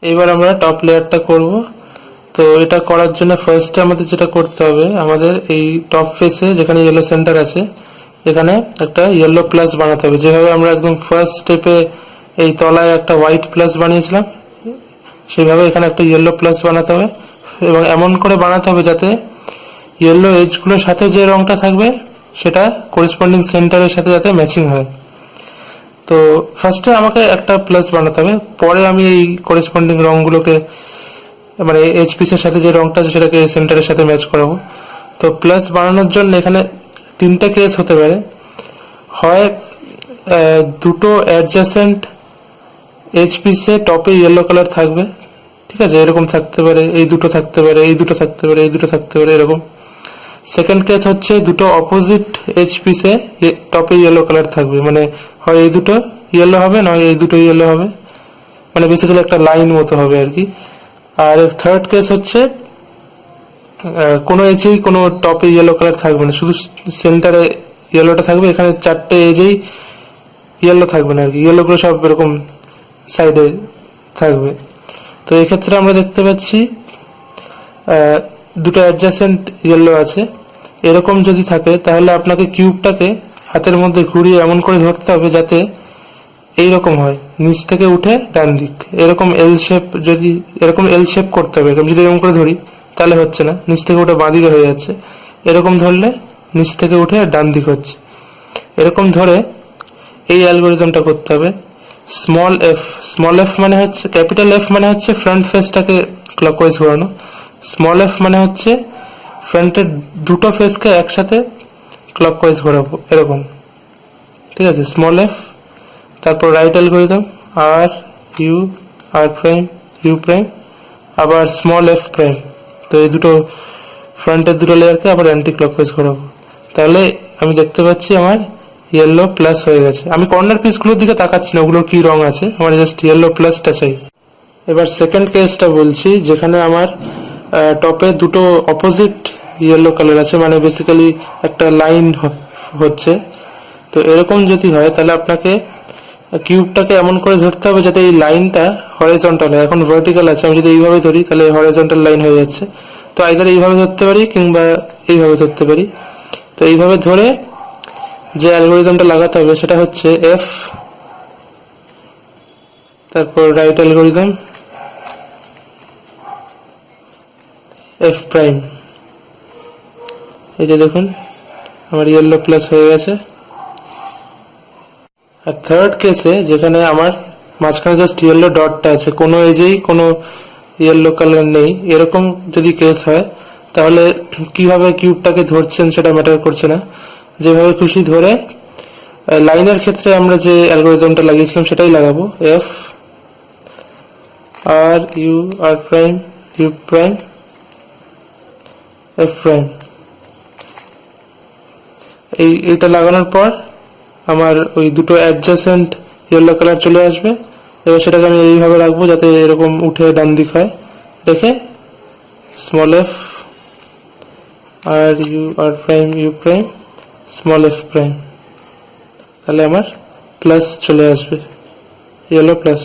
এবার আমরা টপ লেয়ারটা করব। তো এটা করার জন্য ফার্স্টে আমাদের যেটা করতে হবে, আমাদের এই টপ ফেসে যেখানে ইয়েলো সেন্টার আছে এখানে একটা ইয়েলো প্লাস বানাতে হবে। যেভাবে আমরা একদম ফার্স্ট স্টেপে এই তলায় একটা হোয়াইট প্লাস বানিয়েছিলাম, সেইভাবে এখানে একটা ইয়েলো প্লাস বানাতে হবে এবং এমন করে বানাতে হবে যাতে ইয়েলো এজগুলোর সাথে যে রংটা থাকবে সেটা করেসপন্ডিং সেন্টারের সাথে যাতে ম্যাচিং হয়। তো ফার্স্টে আমাকে একটা প্লাস বানাতে হবে, পরে আমি এই করেসপন্ডিং রংগুলোকে মানে এজ পিসের সাথে যে রংটা আছে সেটাকে সেন্টারের সাথে ম্যাচ করাবো। তো প্লাস বানানোর জন্য এখানে তিনটা কেস হতে পারে। হয় দুটো অ্যাডজাসেন্ট এজ পিসে টপে ইয়েলো কালার থাকবে, ঠিক আছে, এরকম থাকতে পারে, এই দুটো থাকতে পারে, এই দুটো থাকতে পারে, এই দুটো থাকতে পারে, এরকম। সেকেন্ড কেস হচ্ছে দুটো অপোজিট এজ পিসে টপে ইয়েলো কালার থাকবে, মানে হয় এই দুটো ইয়েলো হবে, নয় এই দুটো ইয়েলো হবে, মানে বেসিক্যালি একটা লাইন মতো হবে আর কি। আর থার্ড কেস হচ্ছে কোনো এজেই কোনো টপে ইয়েলো কালার থাকবে না, শুধু সেন্টারে ইয়েলোটা থাকবে, এখানে চারটে এজেই ইয়েলো থাকবে না আর কি, ইয়েলোগুলো সব এরকম সাইডে থাকবে। তো এক্ষেত্রে আমরা দেখতে পাচ্ছি দুটো অ্যাডজাসেন্ট ইয়েলো আছে। এরকম যদি থাকে তাহলে আপনাকে কিউবটাকে হাতের মধ্যে ঘুরিয়ে এমন করে ধরতে হবে যাতে এইরকম হয়, নিচ থেকে উঠে ডান দিক, এরকম এল শেপ, যদি এরকম এল শেপ করতে হবে। যদি এরকম করে ধরি তাহলে হচ্ছে না, নিচ থেকে উঠে বাঁ দিকে হয়ে যাচ্ছে। এরকম ধরলে নিচ থেকে উঠে ডান দিক হচ্ছে। এরকম ধরে এই অ্যালগোরিদমটা করতে হবে। স্মল এফ মানে হচ্ছে, ক্যাপিটাল এফ মানে হচ্ছে ফ্রন্ট ফেসটাকে ক্লকওয়াইজ ঘোরানো, স্মল এফ মানে হচ্ছে ফ্রন্টের দুটো ফেসকে একসাথে ক্লকওয়াইজ ঘোরাবো, এরকম, ঠিক আছে। স্মল এফ, তারপর right algorithm R U, R prime, U prime, আবার স্মল এফ প্রাইম। তো এই দুটো ফ্রন্টের দুটো লেয়ারকে আবার অ্যান্টি ক্লকওয়াইজ ঘোরাবো। তাহলে আমি দেখতে পাচ্ছি আমার ইয়েলো প্লাস হয়ে গেছে। আমি কর্নার পিসগুলোর দিকে তাকাচ্ছি না, ওগুলোর কি রং আছে, আমার জাস্ট ইয়েলো প্লাসটা চাই। এবার সেকেন্ড কেসটা বলছি, যেখানে আমার টপে দুটো অপোজিট ইয়েলো কালার আছে, মানে বেসিক্যালি একটা লাইন হচ্ছে। তো এরকম যদি হয় তাহলে আপনাকে কিউবটাকে এমন করে ধরতে হবে যাতে এই লাইনটা হরিজন্টাল হয়। এখন ভার্টিক্যাল আছে, আমি যদি এইভাবে ধরি তাহলে হরিজন্টাল লাইন হয়ে যাচ্ছে। তো আইদার এইভাবে ধরতে পারি কিংবা এইভাবে ধরতে পারি। তো এইভাবে ধরে যে অ্যালগোরিদমটা লাগাতে হবে সেটা হচ্ছে এফ, তারপর রাইট অ্যালগোরিদম, এফ প্রাইম। এই যে দেখুন আমার ইয়েলো প্লাস হয়ে গেছে। আর থার্ড কেসে যেখানে আমার মাঝখানে জাস্ট ইয়েলো ডটটা আছে, কোনো এজেই কোনো ইয়েলো কালার নেই, এরকম যদি কেস হয় তাহলে কিভাবে কিউবটাকে ধরছেন সেটা ম্যাটার করছে না, যেভাবে খুশি ধরে লাইনের ক্ষেত্রে আমরা যে অ্যালগোরিদমটা লাগিয়েছিলাম সেটাই লাগাবো। F R U, R prime, U prime, F prime. এইটা লাগানোর পর আমার ওই দুটো অ্যাডজাসেন্ট ইয়েলো কালার চলে আসবে। এবার সেটাকে আমি এইভাবে রাখবো যাতে এরকম উঠে ডান দিক হয়, রেখে small F R U, R prime, U prime, small F prime. তাহলে আমার প্লাস চলে আসবে, ইয়েলো প্লাস।